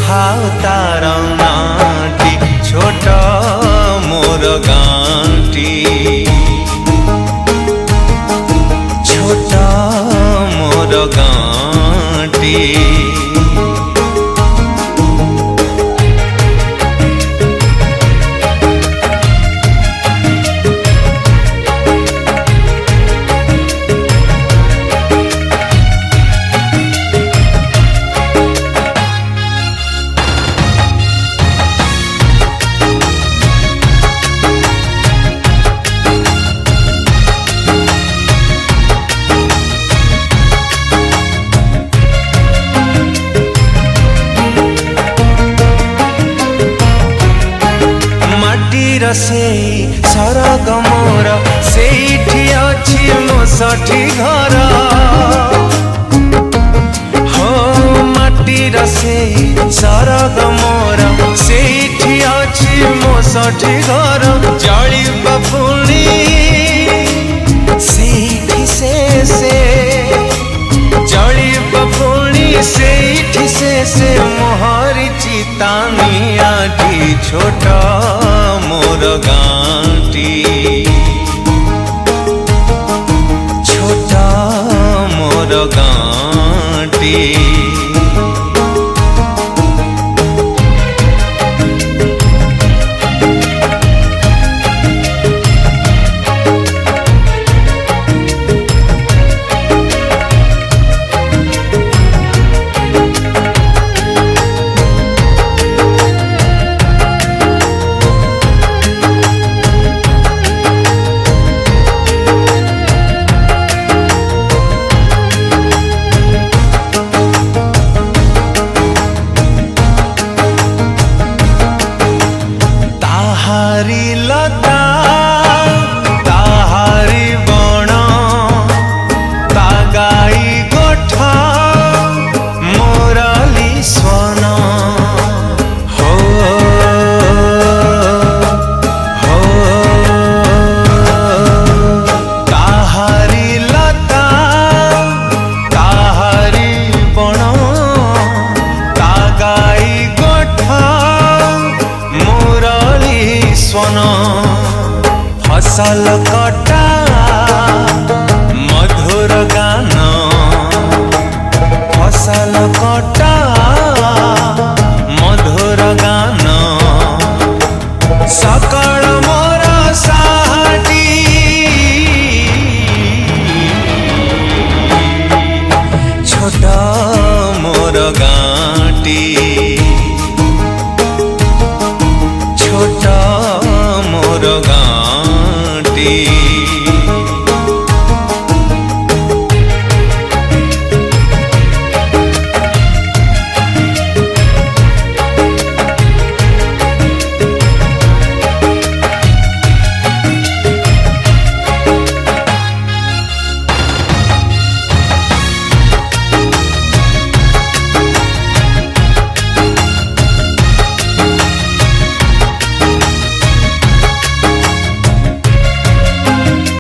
हाउ तार नाटी छोट मोर गांटी छोट मोर गांटी से सरग मोर सेठी अछि मो साठी घर हो माटीर से सरग मोर सेठी अछि मो साठी घर जळी बपुनी सेठी से जळी बपुनी सेठी से मोहरी चितानी आठी छोट मोर गांटी छोट मोर गांटी ताहारी लता ताहारी बण तागाई गोठा मोराली स्वन हो हो ताहारी लता ताहारी बण तागाई गोठा मोराली स्वन फसल कटा मधुर गान फसल कटा मधुर गान